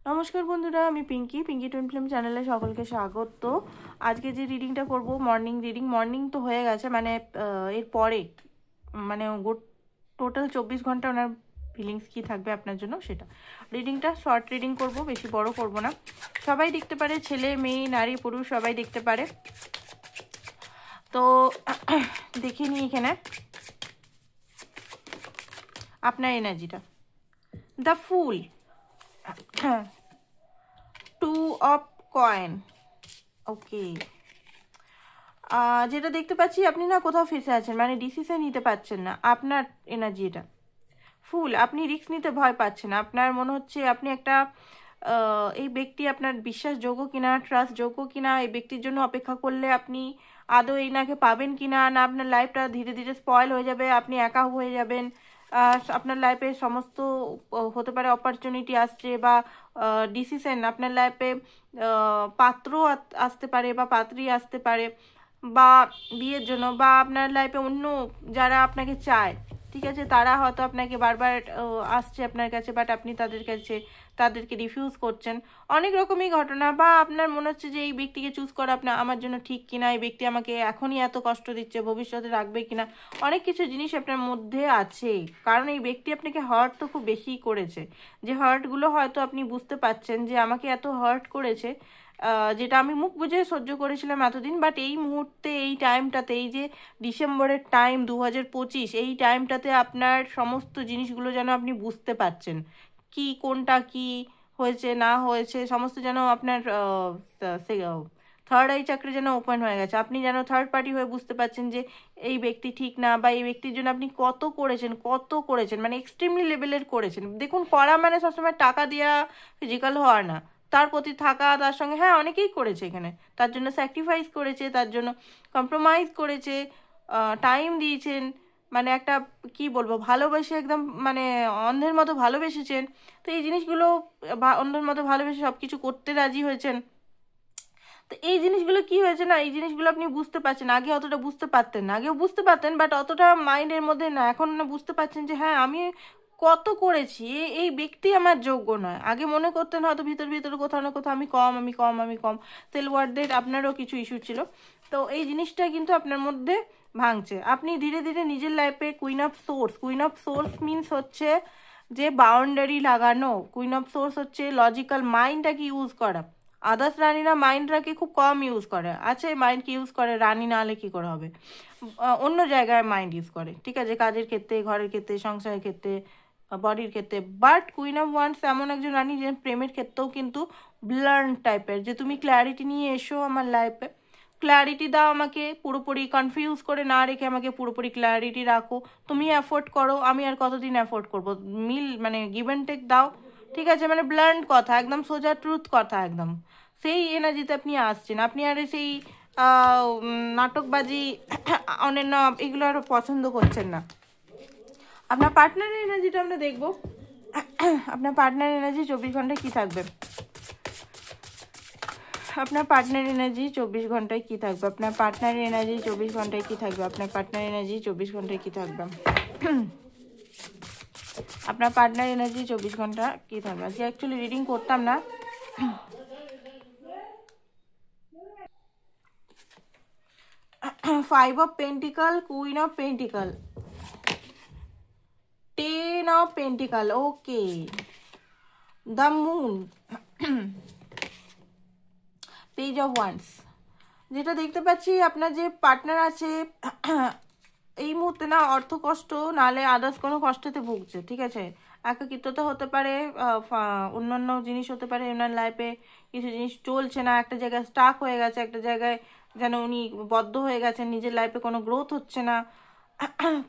নমস্কার বন্ধুরা, আমি পিঙ্কি টুইন ফিল্ম চ্যানেলে সকলকে স্বাগত। আজকে যে রিডিংটা করব মর্নিং রিডিং। মর্নিং তো হয়ে গেছে, মানে এর পরে মানে টোটাল 24 ঘন্টা ওনার ফিলিংস কী থাকবে আপনার জন্য সেটা। রিডিংটা শর্ট রিডিং করব, বেশি বড় করব না। সবাই দেখতে পারে, ছেলে মেয়ে নারী পুরুষ সবাই দেখতে পারে। তো দেখে নিই এখানে আপনার এনার্জিটা। The fool, 2 of coins. Okay, যেটা দেখতে পাচ্ছি আপনি না কোথাও ফেসে আছেন, মানে ডিসিশন নিতে পারছেন না। আপনার এনার্জি এটা ফুল, আপনি রিস্ক নিতে ভয় পাচ্ছেন। আপনার মনে হচ্ছে আপনি একটা এই ব্যক্তি আপনার বিশ্বাসযোগ্য কিনা, ট্রাস্টযোগ্য কিনা, এই ব্যক্তির জন্য অপেক্ষা করলে আপনি আদৌ এনাকে পাবেন কিনা, না আপনার লাইফটা ধীরে ধীরে স্পয়েল হয়ে যাবে, আপনি একা হয়ে যাবেন। আপনার লাইফে সমস্ত হতে পারে অপরচুনিটি আসছে, বা ডিসিশন আপনার লাইফে পাত্র আসতে পারে বা পাত্রী আসতে পারে, বা বিয়ের জন্য, বা আপনার লাইফে অন্য যারা আপনাকে চায়, ঠিক আছে, তারা হয়তো আপনাকে বারবার আসছে আপনার কাছে, বাট আপনি তাদেরকে রিফিউজ করছেন। অনেক রকমই ঘটনা, বা আপনার মনে হচ্ছে যে এই ব্যক্তিকে চুজ করা আমার জন্য ঠিক কিনা, এই ব্যক্তি আমাকে এখনই এত কষ্ট দিচ্ছে, ভবিষ্যতে রাখবে কিনা। অনেক কিছু জিনিস আপনার মধ্যে আছে, কারণ এই ব্যক্তি আপনাকে হার্ট তো খুব বেশি করেছে। যে হার্টগুলো হয়তো আপনি বুঝতে পারছেন যে আমাকে এত হার্ট করেছে, যেটা আমি মুখ বুঝে সহ্য করেছিলাম এতদিন, বাট এই মুহূর্তে এই টাইমটাতে, এই যে ডিসেম্বরের টাইম 2025, এই টাইমটাতে আপনার সমস্ত জিনিসগুলো যেন আপনি বুঝতে পারছেন, কি কোনটা কি হয়েছে না হয়েছে সমস্ত যেন আপনার থার্ড আই চাকরি যেন ওপেন হয়ে গেছে। আপনি যেন থার্ড পার্টি হয়ে বুঝতে পারছেন যে এই ব্যক্তি ঠিক না, বা এই ব্যক্তির জন্য আপনি কত করেছেন, মানে এক্সট্রিমলি লেভেলের করেছেন। দেখুন, করা মানে সবসময় টাকা দেওয়া, ফিজিক্যাল হওয়া না, তার প্রতি থাকা, তার সঙ্গে হ্যাঁ অনেকেই করেছে এখানে, তার জন্য স্যাক্রিফাইস করেছে, তার জন্য কম্প্রোমাইজ করেছে, টাইম দিয়েছেন, মানে একটা কি বলবো, ভালোবেসে একদম মানে অন্ধের মতো ভালোবেসেছেন। তো এই জিনিসগুলো অন্ধের মতো ভালোবেসে সব কিছু করতে রাজি হয়েছেন। তো এই জিনিসগুলো কি হয়েছে না, এই জিনিসগুলো আপনি বুঝতে পারছেন। আগে অতটা বুঝতে পারতেন না, আগেও বুঝতে পারতেন, বাট অতটা মাইন্ডের মধ্যে না। এখন না বুঝতে পারছেন যে হ্যাঁ আমি কত করেছি, এই ব্যক্তি আমার যোগ্য নয়। আগে মনে করতেন হয়তো ভিতর ভিতরে কোথাও না কোথাও আমি কম। সেলফ ওয়ার্থের আপনারও কিছু ইস্যু ছিল। তো এই জিনিসটা কিন্তু আপনার মধ্যে ভাঙছে। আপনি ধীরে ধীরে নিজের লাইফে কুইন অফ সোর্স মিনস হচ্ছে যে বাউন্ডারি লাগানো। কুইন অফ সোর্স হচ্ছে লজিক্যাল মাইন্ডটাকে ইউজ করা। আদার্স রানীরা মাইন্ডটাকে খুব কম ইউজ করে, আছে মাইন্ডকে ইউজ করে, রানী না হলে কী করে হবে, অন্য জায়গায় মাইন্ড ইউজ করে, ঠিক আছে, কাজের ক্ষেত্রে, ঘরের ক্ষেত্রে, সংসারের ক্ষেত্রে, বডির ক্ষেত্রে। বাট কুইন অফ ওয়ান্স এমন একজন রানী যে প্রেমের ক্ষেত্রেও কিন্তু ব্লান্ট টাইপের, যে তুমি ক্ল্যারিটি নিয়ে এসো আমার লাইফে, ক্ল্যারিটি দাও আমাকে, পুরোপুরি কনফিউজ করে না রেখে আমাকে পুরোপুরি ক্ল্যারিটি রাখো। তুমি অ্যাফোর্ড করো, আমি আর কতদিন অ্যাফোর্ড করবো, মানে গিভ অ্যান্ড টেক দাও, ঠিক আছে, মানে ব্লান্ট কথা, একদম সোজা ট্রুথ কথা একদম। সেই এনার্জিতে আপনি আসছেন। আপনি আর সেই নাটকবাজি অন্যান্য এগুলো আর পছন্দ করছেন না। আপনার পার্টনারের এনার্জিটা আমরা দেখব। আপনার পার্টনার এনার্জি 24 ঘন্টায় কী থাকবে, আপনার পার্টনার এনার্জি 24 ঘন্টায় কী থাকবে, আপনার পার্টনার এনার্জি 24 ঘন্টায় কী থাকবে, আপনার পার্টনার এনার্জি 24 ঘন্টায় কী থাকবে, আপনার পার্টনার এনার্জি 24 ঘন্টা কী থাকবে। আজকে অ্যাকচুয়ালি রিডিং করতাম না। 5 of pentacle, queen of pentacle, 10 of pentacle, okay, the moon, page of wands. যেটা দেখতে পাচ্ছি আপনার যে পার্টনার আছে এই মুহূর্তে না অর্থ কষ্ট নাহলে আদার্স কোনো কষ্টতে ভুগছে, ঠিক আছে। একাকিত্বতা হতে পারে, অন্যান্য জিনিস হতে পারে, ওনার লাইফে কিছু জিনিস চলছে না, একটা জায়গায় স্টাক হয়ে গেছে, একটা জায়গায় যেন উনি বদ্ধ হয়ে গেছেন, নিজের লাইফে কোনো গ্রোথ হচ্ছে না,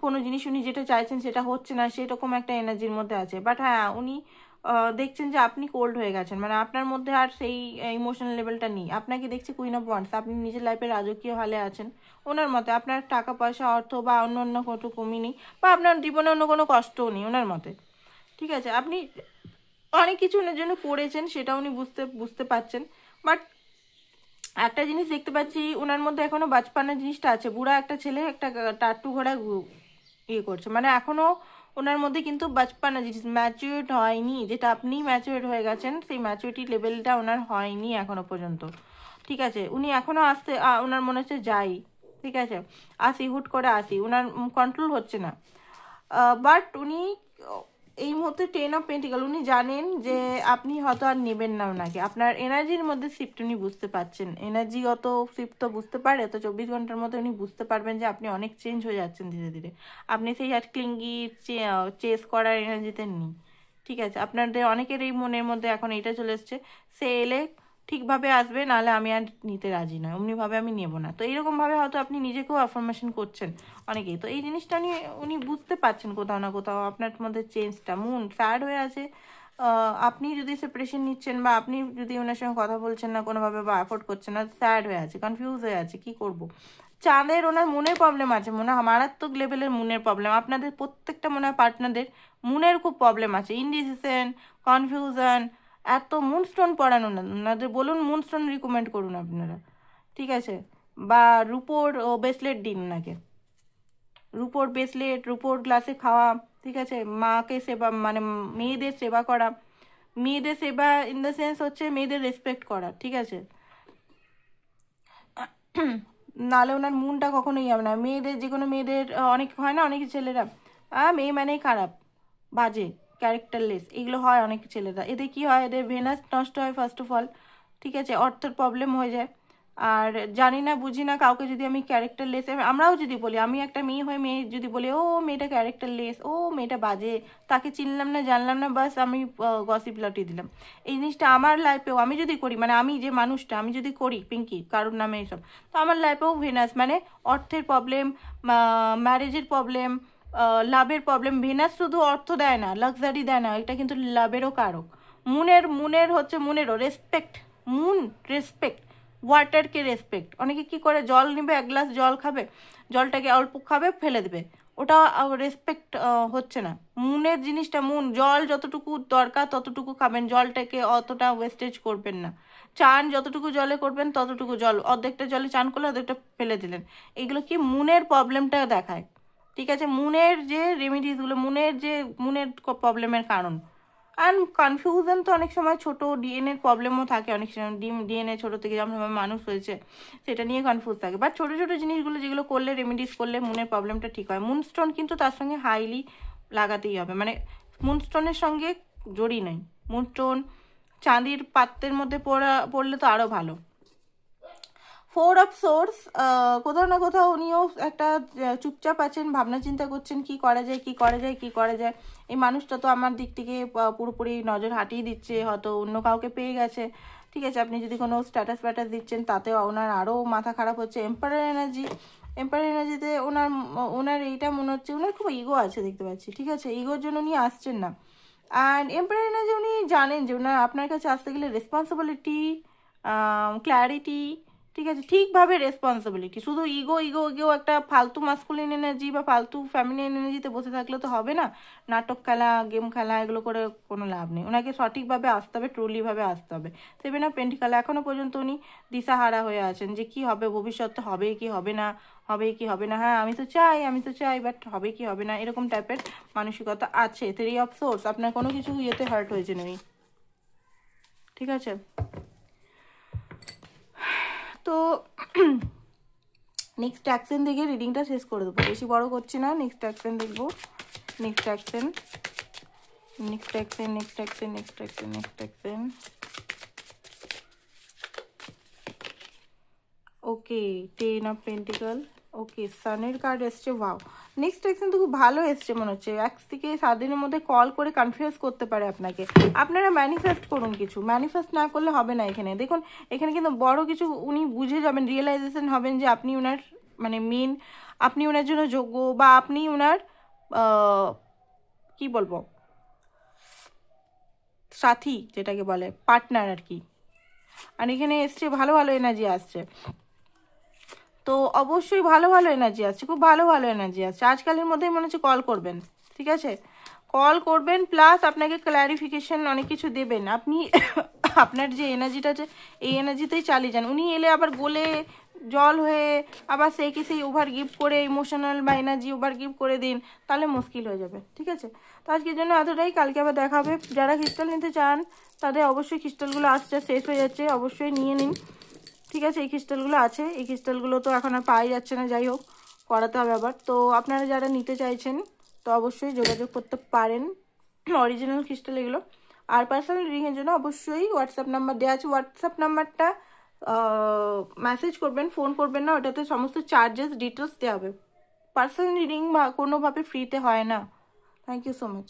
কোনো জিনিস উনি যেটা চাইছেন সেটা হচ্ছে না, সেরকম একটা এনার্জির মধ্যে আছে। বাট হ্যাঁ উনি দেখছেন যে আপনি কোল্ড হয়ে গেছেন, মানে আপনার মধ্যে আর সেই ইমোশনাল লেভেলটা নেই। আপনাকে দেখছে কুইন অফ ওয়ান্স, আপনি নিজের লাইফে রাজকীয় হালে আছেন। ওনার মতে আপনার টাকা পয়সা, অর্থ বা অন্য অন্য কোনো কমই নেই, বা আপনার জীবনে অন্য কোনো কষ্টও নেই ওনার মতে, ঠিক আছে। আপনি অনেক কিছু ওনার জন্য করেছেন, সেটা উনি বুঝতে পারছেন। বাট একটা জিনিস দেখতে পাচ্ছি ওনার মধ্যে এখনো বাচপানা জিনিসটা আছে। বুড়া একটা ছেলে একটা টাট্টু ঘোড়া ইয়ে করছে, মানে এখনো ওনার মধ্যে কিন্তু বাচপানা জিনিস ম্যাচিউরড হয়নি, যেটা আপনি ম্যাচিউরড হয়ে গেছেন সেই ম্যাচুরিটি লেভেলটা ওনার হয়নি এখনো পর্যন্ত। ঠিক আছে, উনি এখনো আসতে ওনার মনে হচ্ছে যাই, ঠিক আছে আসি, হুট করে আসি, ওনার কন্ট্রোল হচ্ছে না। বাট উনি এই মুহূর্তে 10 অফ পেন্টিকল, উনি জানেন যে আপনি হয়তো আর নেবেন না ওনাকে, আপনার এনার্জির মধ্যে শিফট উনি বুঝতে পারছেন, এনার্জিগত শিফট তো বুঝতে পারে, তো 24 ঘন্টার মধ্যে উনি বুঝতে পারবেন যে আপনি অনেক চেঞ্জ হয়ে যাচ্ছেন ধীরে ধীরে, আপনি সেই আর ক্লিঙ্গি চেস করার এনার্জিতে নেই। ঠিক আছে, আপনাদের অনেকের এই মনের মধ্যে এখন এইটা চলে এসছে, সে এলে ঠিকভাবে আসবে, নাহলে আমি আর নিতে রাজি নয়, অমনিভাবে আমি নেবো না। তো এইরকমভাবে হয়তো আপনি নিজেকেও অ্যাফার্মেশন করছেন অনেকেই, তো এই জিনিসটা নিয়ে উনি বুঝতে পারছেন কোথাও না কোথাও আপনার মধ্যে চেঞ্জটা, মুন স্যাড হয়ে আছে। আপনি যদি সেপারেশন নিচ্ছেন বা আপনি যদি ওনার সঙ্গে কথা বলছেন না কোনোভাবে বা অ্যাফোর্ড করছেন না, স্যাড হয়ে আছে, কনফিউজ হয়ে আছে, কি করব। চাঁদের ওনার মনের প্রবলেম আছে, মনে হয় মারাত্মক লেভেলের মনের প্রবলেম, আপনাদের প্রত্যেকটা মনে হয় পার্টনারদের মনের খুব প্রবলেম আছে, ইনডিসিশন, কনফিউশন, এত মুনস্টোন পড়ানো না ওনাদের, বলুন মুনস্টোন রিকমেন্ড করুন আপনারা, ঠিক আছে, বা রুপোর ব্রেসলেট দিন ওনাকে, রুপোর ব্রেসলেট, রুপোর গ্লাসে খাওয়া, ঠিক আছে, মাকে সেবা মানে মেয়েদের সেবা করা, মেয়েদের সেবা ইন দ্য সেন্স হচ্ছে মেয়েদের রেসপেক্ট করা, ঠিক আছে, নাহলে ওনার মুনটা কখনোই হবে না। মেয়েদের যে কোনো মেয়েদের অনেক হয় না, অনেক ছেলেরা মেয়ে মানেই খারাপ, বাজে, ক্যারেক্টারলেস, এগুলো হয় অনেক ছেলেরা, এদের কি হয়, এদের ভেনাস নষ্ট হয় ফার্স্ট অফ অল, ঠিক আছে, অর্থের প্রবলেম হয়ে যায়। আর জানি না বুঝি না কাউকে যদি আমি ক্যারেক্টারলেস, আমরাও যদি বলি, আমি একটা মেয়ে হয়ে মেয়ে যদি বলি ও মেয়েটা ক্যারেক্টারলেস, ও মেয়েটা বাজে, তাকে চিনলাম না জানলাম না, বাস আমি গসিপ লাটিয়ে দিলাম, এই জিনিসটা আমার লাইফেও আমি যদি করি, মানে আমি যে মানুষটা আমি যদি করি পিঙ্কি কারোর নামে এইসব, তো আমার লাইফেও ভেনাস মানে অর্থের প্রবলেম, ম্যারেজের প্রবলেম, লাভের প্রবলেম। ভেনাস শুধু অর্থ দেয় না, লাক্সারি দেয় না, এটা কিন্তু লাভেরও কারক। মুনের হচ্ছে মুনেরও রেসপেক্ট, মুন রেসপেক্ট, ওয়াটারকে রেসপেক্ট। অনেকে কি করে, জল নেবে, এক গ্লাস জল খাবে, জলটাকে অল্প খাবে ফেলে দেবে, ওটা রেসপেক্ট হচ্ছে না। মুনের জিনিসটা, মুন জল যতটুকু দরকার ততটুকু খাবেন, জলটাকে অতটা ওয়েস্টেজ করবেন না। চান যতটুকু জলে করবেন ততটুকু জল, অর্ধেকটা জলে চান করলে অর্ধেকটা ফেলে দিলেন, এগুলো কি মুনের প্রবলেমটা দেখায়। ঠিক আছে, মুনের যে রেমিডিসগুলো, মুনের প্রবলেমের কারণ। আর কনফিউশন তো অনেক সময় ছোট ডিএনএর প্রবলেমও থাকে, অনেক সময় ডিএনএ ছোটো থেকে যেমন মানুষ হয়েছে সেটা নিয়ে কনফিউজ থাকে, বাট ছোটো ছোটো জিনিসগুলো যেগুলো করলে রেমিডিস করলে মুনের প্রবলেমটা ঠিক হয়। মুনস্টোন কিন্তু তার সঙ্গে হাইলি লাগাতেই হবে, মানে মুনস্টোনের সঙ্গে জড়ি নেই, মুনস্টোন চাঁদির পাত্রের মধ্যে পড়লে তো আরও ভালো। 4 অফ সোর্স, কোথাও না কোথাও উনিও একটা চুপচাপ আছেন, ভাবনা চিন্তা করছেন কি করা যায় কি করা যায় কি করা যায়। এই মানুষটা তো আমার দিক থেকে পুরোপুরি নজর হাটিয়ে দিচ্ছে, হয়তো অন্য কাউকে পেয়ে গেছে, ঠিক আছে, আপনি যদি কোনো স্ট্যাটাস ফ্যাটাস দিচ্ছেন তাতেও ওনার আরও মাথা খারাপ হচ্ছে। এম্পায়ার এনার্জিতে ওনার এইটা মনে হচ্ছে ওনার খুব ইগো আছে দেখতে পাচ্ছি, ঠিক আছে, ইগোর জন্য উনি আসছেন না। অ্যান্ড এম্পায়ার এনার্জি উনি জানেন যে ওনার আপনার কাছে আসতে গেলে রেসপন্সিবিলিটি, ক্ল্যারিটি, ঠিক আছে, ঠিকভাবে রেসপন্সিবিলিটি, শুধু ইগো ইগো ইগো একটা ফালতু মাস্কুলিন এনার্জি বা ফালতু ফ্যামিলিন এনার্জিতে বসে থাকলে তো হবে না, নাটক খেলা, গেম খেলা, এগুলো করে কোনো লাভ নেই। ওনাকে সঠিকভাবে আসতে হবে, ট্রুলিভাবে আসতে হবে। সেভেন অফ পেন্টিকাল, এখনও পর্যন্ত উনি দিশাহারা হয়ে আছেন যে কি হবে ভবিষ্যতে, হবে কি হবে না, হবে কি হবে না, হ্যাঁ আমি তো চাই বাট হবে কি হবে না, এরকম টাইপের মানসিকতা আছে। 3 অফ সোর্স, আপনার কোনো কিছু ইয়েতে হার্ট হয়েছে উনি, ঠিক আছে। তো নেক্সট অ্যাকশন দেখে রিডিংটা শেষ করে দেবো, বেশি বড় করছি না। নেক্সট অ্যাকশন দেখবো, next action. Okay, 10 of pentacle, okay, সানের কার্ড এসছে, ওয়াও। নেক্সট অ্যাকশন তো খুব ভালো এসছে মনে হচ্ছে, 1 থেকে 7 দিনের মধ্যে কল করে কনফিউজ করতে পারে আপনাকে। আপনারা ম্যানিফেস্ট করুন কিছু, ম্যানিফেস্ট না করলে হবে না। এখানে দেখুন, এখানে কিন্তু বড় কিছু উনি বুঝে যাবেন, রিয়েলাইজেশন হবেন যে আপনি ওনার মানে মেন, আপনি ওনার জন্য যোগ্য, বা আপনি ওনার কি বলবো সাথী, যেটাকে বলে পার্টনার আর কি। আর এখানে এসছে ভালো ভালো এনার্জি আসছে, তো অবশ্যই ভালো ভালো এনার্জি আসছে, খুব ভালো ভালো এনার্জি আসছে। আজকালের মধ্যেই মনে হচ্ছে কল করবেন, ঠিক আছে, কল করবেন, প্লাস আপনাকে ক্ল্যারিফিকেশন অনেক কিছু দেবেন। আপনি আপনার যে এনার্জিটা আছে এই এনার্জিতেই চালিয়ে যান। উনি এলে আবার গলে জল হয়ে আবার সেই ওভার গিফট করে ইমোশনাল বা এনার্জি ওভার গিফট করে দিন, তাহলে মুশকিল হয়ে যাবে। ঠিক আছে, তো আজকের জন্য এতটাই, কালকে আবার দেখা হবে। যারা ক্রিস্টাল নিতে চান তাদের অবশ্যই ক্রিস্টালগুলো আসছে, শেষ হয়ে যাচ্ছে, অবশ্যই নিয়ে নিন। ঠিক আছে, এই ক্রিস্টালগুলো আছে, এই ক্রিস্টালগুলো তো এখন আর পাওয়াই যাচ্ছে না, যাই হোক করাতে হবে আবার। তো আপনারা যারা নিতে চাইছেন তো অবশ্যই যোগাযোগ করতে পারেন, অরিজিনাল ক্রিস্টাল এগুলো। আর পার্সোনাল রিডিংয়ের জন্য অবশ্যই হোয়াটসঅ্যাপ নাম্বার দেওয়া আছে, হোয়াটসঅ্যাপ নাম্বারটা মেসেজ করবেন, ফোন করবেন না, ওটাতে সমস্ত চার্জেস ডিটেলস দেওয়া হবে। পার্সোনাল রিডিং বা কোনোভাবে ফ্রিতে হয় না। Thank you so much.